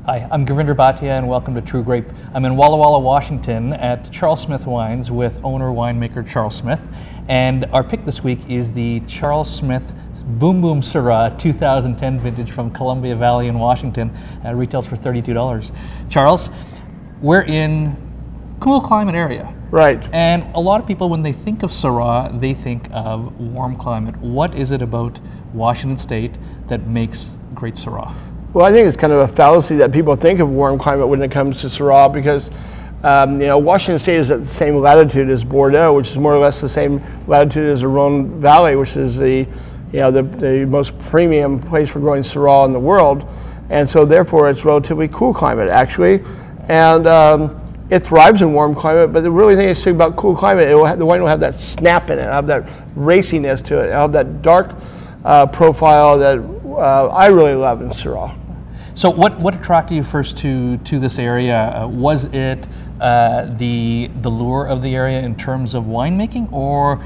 Hi, I'm Gurvinder Bhatia and welcome to True Grape. I'm in Walla Walla, Washington at Charles Smith Wines with owner winemaker Charles Smith. And our pick this week is the Charles Smith Boom Boom Syrah 2010 vintage from Columbia Valley in Washington. Retails for $32. Charles, we're in cool climate area. Right. And a lot of people, when they think of Syrah, they think of warm climate. What is it about Washington State that makes great Syrah? Well, I think it's kind of a fallacy that people think of warm climate when it comes to Syrah because, Washington State is at the same latitude as Bordeaux, which is more or less the same latitude as the Rhone Valley, which is the most premium place for growing Syrah in the world. And so therefore it's relatively cool climate actually. And it thrives in warm climate, but the really thing is about cool climate, the wine will have that snap in it, have that raciness to it, have that dark profile that I really love in Syrah. So what attracted you first to this area? Was it the lure of the area in terms of winemaking, or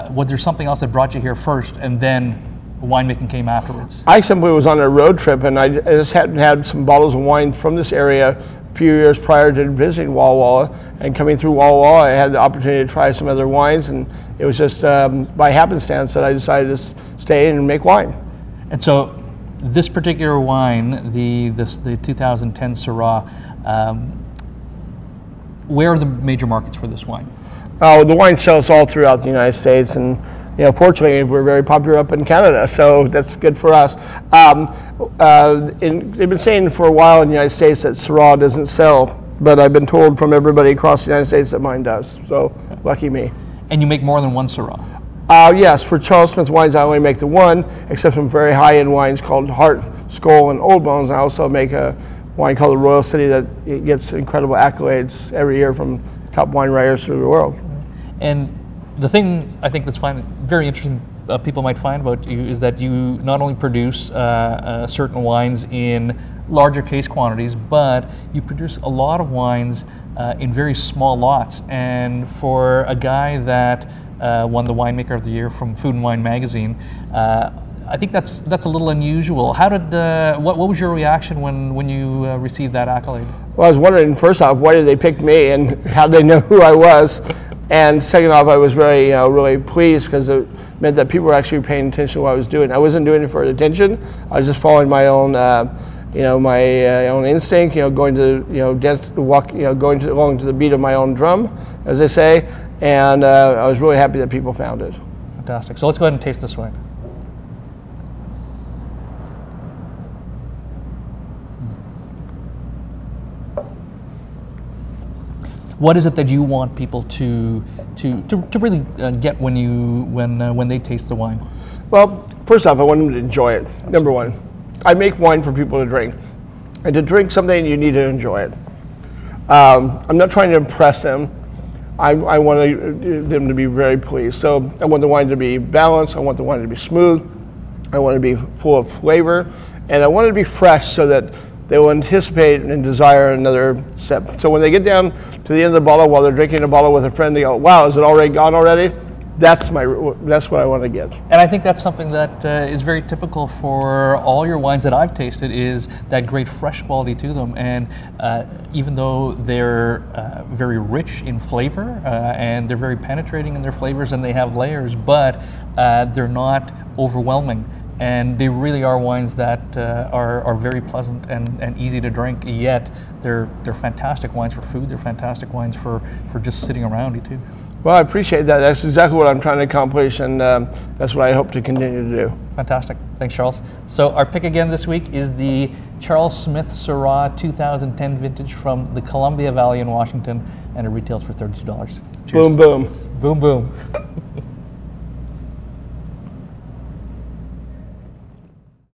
was there something else that brought you here first and then winemaking came afterwards? I simply was on a road trip and I just hadn't had some bottles of wine from this area a few years prior to visiting Walla Walla, and coming through Walla Walla I had the opportunity to try some other wines, and it was just by happenstance that I decided to stay and make wine. And so this particular wine, the 2010 Syrah, where are the major markets for this wine? The wine sells all throughout the United States, and fortunately we're very popular up in Canada, so that's good for us. They've been saying for a while in the United States that Syrah doesn't sell, but I've been told from everybody across the United States that mine does, so lucky me. And you make more than one Syrah? Yes, for Charles Smith wines I only make the one, except some very high-end wines called Heart, Skull, and Old Bones. I also make a wine called the Royal City that it gets incredible accolades every year from top wine writers through the world. And the thing I think that's very interesting people might find about you is that you not only produce certain wines in larger case quantities, but you produce a lot of wines in very small lots. And for a guy that won the Winemaker of the Year from Food and Wine magazine, I think that's a little unusual. How did what was your reaction when you received that accolade? Well, I was wondering, first off, why did they pick me, and how did they know who I was? And second off, I was very really pleased because it meant that people were actually paying attention to what I was doing. I wasn't doing it for attention. I was just following my own my own instinct, going to dance, walk, going along to the beat of my own drum, as they say. And I was really happy that people found it. Fantastic. So let's go ahead and taste this wine. What is it that you want people to really get when they taste the wine? Well, first off, I want them to enjoy it. Number one, I make wine for people to drink, and to drink something you need to enjoy it. I'm not trying to impress them. I want them to be very pleased. So I want the wine to be balanced. I want the wine to be smooth. I want it to be full of flavor, and I want it to be fresh so that they will anticipate and desire another sip. So when they get down to the end of the bottle while they're drinking a bottle with a friend, they go, "Wow, is it already gone already?" That's what I want to get. And I think that's something that is very typical for all your wines that I've tasted, is that great fresh quality to them. And even though they're very rich in flavor and they're very penetrating in their flavors and they have layers, but they're not overwhelming. And they really are wines that are very pleasant and easy to drink, yet they're fantastic wines for food. They're fantastic wines for just sitting around you too. Well, I appreciate that. That's exactly what I'm trying to accomplish, and that's what I hope to continue to do. Fantastic. Thanks, Charles. So our pick again this week is the Charles Smith Syrah 2010 vintage from the Columbia Valley in Washington, and it retails for $32. Cheers. Boom, boom. Boom, boom.